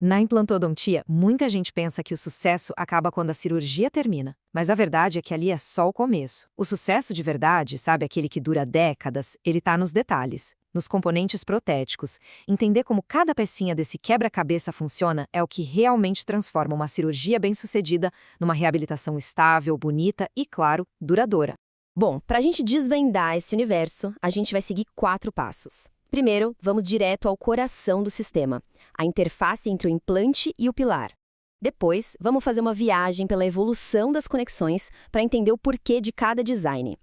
Na implantodontia, muita gente pensa que o sucesso acaba quando a cirurgia termina, mas a verdade é que ali é só o começo. O sucesso de verdade, sabe, aquele que dura décadas, ele está nos detalhes, nos componentes protéticos. Entender como cada pecinha desse quebra-cabeça funciona é o que realmente transforma uma cirurgia bem-sucedida numa reabilitação estável, bonita e, claro, duradoura. Bom, para a gente desvendar esse universo, a gente vai seguir 4 passos. Primeiro, vamos direto ao coração do sistema, a interface entre o implante e o pilar. Depois, vamos fazer uma viagem pela evolução das conexões para entender o porquê de cada design.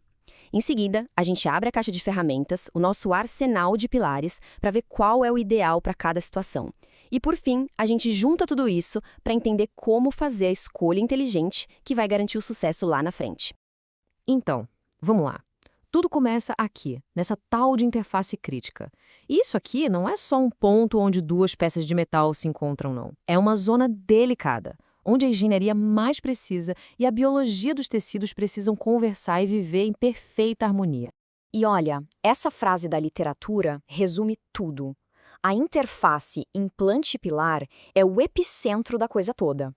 Em seguida, a gente abre a caixa de ferramentas, o nosso arsenal de pilares, para ver qual é o ideal para cada situação. E por fim, a gente junta tudo isso para entender como fazer a escolha inteligente que vai garantir o sucesso lá na frente. Então, vamos lá. Tudo começa aqui, nessa tal de interface crítica. E isso aqui não é só um ponto onde duas peças de metal se encontram, não. É uma zona delicada, onde a engenharia mais precisa e a biologia dos tecidos precisam conversar e viver em perfeita harmonia. E olha, essa frase da literatura resume tudo. A interface implante-pilar é o epicentro da coisa toda.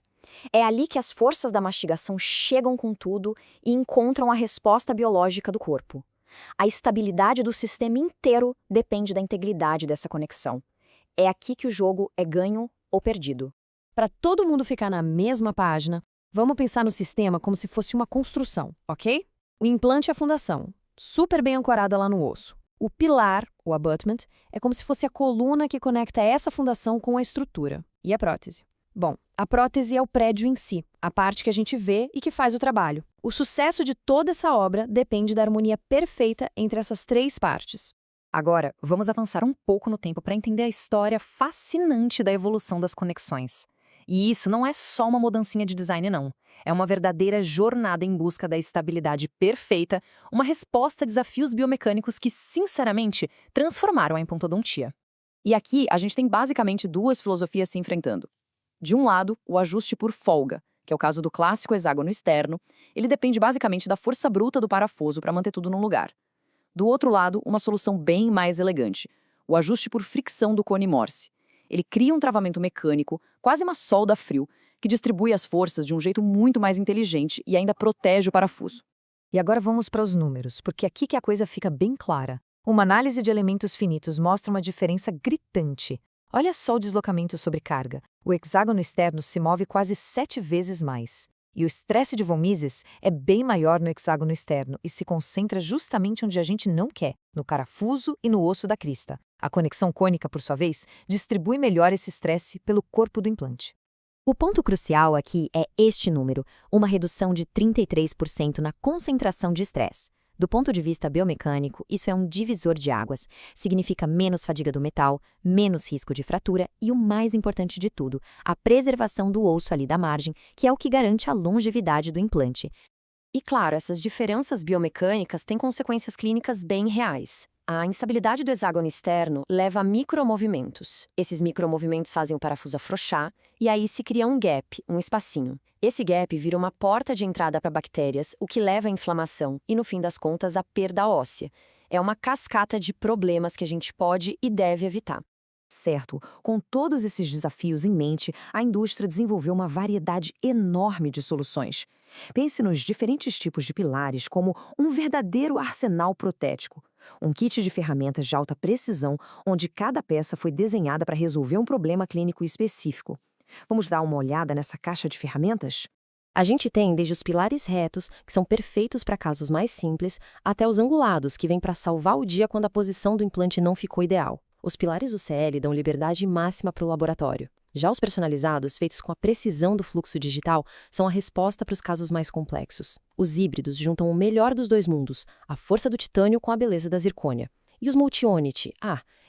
É ali que as forças da mastigação chegam com tudo e encontram a resposta biológica do corpo. A estabilidade do sistema inteiro depende da integridade dessa conexão. É aqui que o jogo é ganho ou perdido. Para todo mundo ficar na mesma página, vamos pensar no sistema como se fosse uma construção, ok? O implante é a fundação, super bem ancorada lá no osso. O pilar, o abutment, é como se fosse a coluna que conecta essa fundação com a estrutura. E a prótese? Bom, a prótese é o prédio em si, a parte que a gente vê e que faz o trabalho. O sucesso de toda essa obra depende da harmonia perfeita entre essas 3 partes. Agora, vamos avançar um pouco no tempo para entender a história fascinante da evolução das conexões. E isso não é só uma mudancinha de design, não. É uma verdadeira jornada em busca da estabilidade perfeita, uma resposta a desafios biomecânicos que, sinceramente, transformaram a implantodontia. E aqui a gente tem basicamente 2 filosofias se enfrentando. De um lado, o ajuste por folga, que é o caso do clássico hexágono externo. Ele depende basicamente da força bruta do parafuso para manter tudo no lugar. Do outro lado, uma solução bem mais elegante, o ajuste por fricção do cone Morse. Ele cria um travamento mecânico, quase uma solda a frio, que distribui as forças de um jeito muito mais inteligente e ainda protege o parafuso. E agora vamos para os números, porque aqui que a coisa fica bem clara. Uma análise de elementos finitos mostra uma diferença gritante. Olha só o deslocamento sobre carga. O hexágono externo se move quase 7 vezes mais. E o estresse de von Mises é bem maior no hexágono externo e se concentra justamente onde a gente não quer, no parafuso e no osso da crista. A conexão cônica, por sua vez, distribui melhor esse estresse pelo corpo do implante. O ponto crucial aqui é este número, uma redução de 33% na concentração de estresse. Do ponto de vista biomecânico, isso é um divisor de águas. Significa menos fadiga do metal, menos risco de fratura e, o mais importante de tudo, a preservação do osso ali da margem, que é o que garante a longevidade do implante. E claro, essas diferenças biomecânicas têm consequências clínicas bem reais. A instabilidade do hexágono externo leva a micromovimentos. Esses micromovimentos fazem o parafuso afrouxar e aí se cria um gap, um espacinho. Esse gap vira uma porta de entrada para bactérias, o que leva à inflamação e, no fim das contas, à perda óssea. É uma cascata de problemas que a gente pode e deve evitar. Certo, com todos esses desafios em mente, a indústria desenvolveu uma variedade enorme de soluções. Pense nos diferentes tipos de pilares como um verdadeiro arsenal protético. Um kit de ferramentas de alta precisão, onde cada peça foi desenhada para resolver um problema clínico específico. Vamos dar uma olhada nessa caixa de ferramentas? A gente tem desde os pilares retos, que são perfeitos para casos mais simples, até os angulados, que vêm para salvar o dia quando a posição do implante não ficou ideal. Os pilares UCL dão liberdade máxima para o laboratório. Já os personalizados, feitos com a precisão do fluxo digital, são a resposta para os casos mais complexos. Os híbridos juntam o melhor dos 2 mundos, a força do titânio com a beleza da zircônia. E os multi-unity?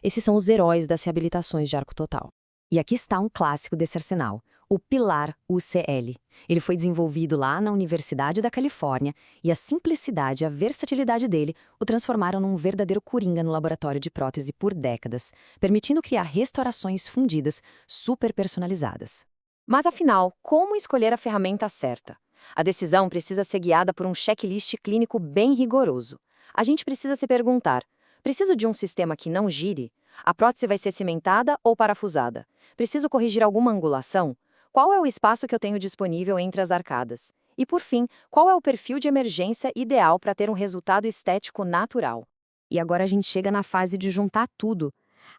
Esses são os heróis das reabilitações de arco total. E aqui está um clássico desse arsenal, o pilar UCL. Ele foi desenvolvido lá na Universidade da Califórnia e a simplicidade e a versatilidade dele o transformaram num verdadeiro coringa no laboratório de prótese por décadas, permitindo criar restaurações fundidas super personalizadas. Mas afinal, como escolher a ferramenta certa? A decisão precisa ser guiada por um checklist clínico bem rigoroso. A gente precisa se perguntar: preciso de um sistema que não gire? A prótese vai ser cimentada ou parafusada? Preciso corrigir alguma angulação? Qual é o espaço que eu tenho disponível entre as arcadas? E, por fim, qual é o perfil de emergência ideal para ter um resultado estético natural? E agora a gente chega na fase de juntar tudo.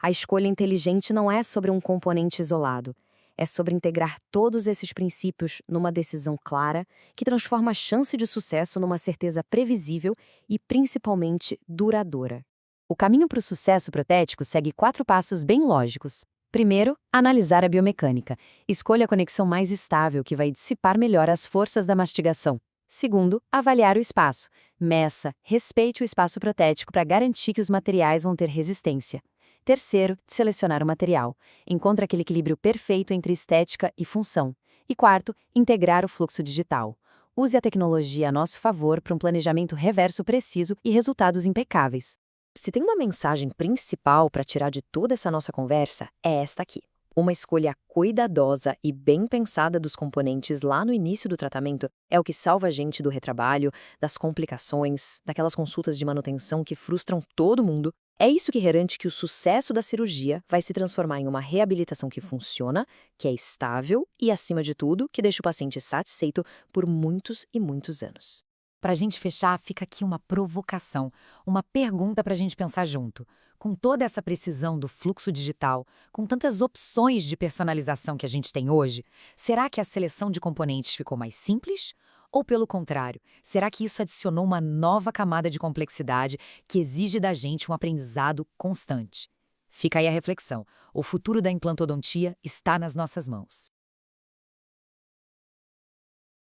A escolha inteligente não é sobre um componente isolado. É sobre integrar todos esses princípios numa decisão clara que transforma a chance de sucesso numa certeza previsível e, principalmente, duradoura. O caminho para o sucesso protético segue 4 passos bem lógicos. Primeiro, analisar a biomecânica. Escolha a conexão mais estável que vai dissipar melhor as forças da mastigação. Segundo, avaliar o espaço. Meça, respeite o espaço protético para garantir que os materiais vão ter resistência. Terceiro, selecionar o material. Encontre aquele equilíbrio perfeito entre estética e função. E quarto, integrar o fluxo digital. Use a tecnologia a nosso favor para um planejamento reverso preciso e resultados impecáveis. Se tem uma mensagem principal para tirar de toda essa nossa conversa, é esta aqui. Uma escolha cuidadosa e bem pensada dos componentes lá no início do tratamento é o que salva a gente do retrabalho, das complicações, daquelas consultas de manutenção que frustram todo mundo. É isso que garante que o sucesso da cirurgia vai se transformar em uma reabilitação que funciona, que é estável e, acima de tudo, que deixa o paciente satisfeito por muitos e muitos anos. Para a gente fechar, fica aqui uma provocação, uma pergunta para a gente pensar junto. Com toda essa precisão do fluxo digital, com tantas opções de personalização que a gente tem hoje, será que a seleção de componentes ficou mais simples? Ou, pelo contrário, será que isso adicionou uma nova camada de complexidade que exige da gente um aprendizado constante? Fica aí a reflexão. O futuro da implantodontia está nas nossas mãos.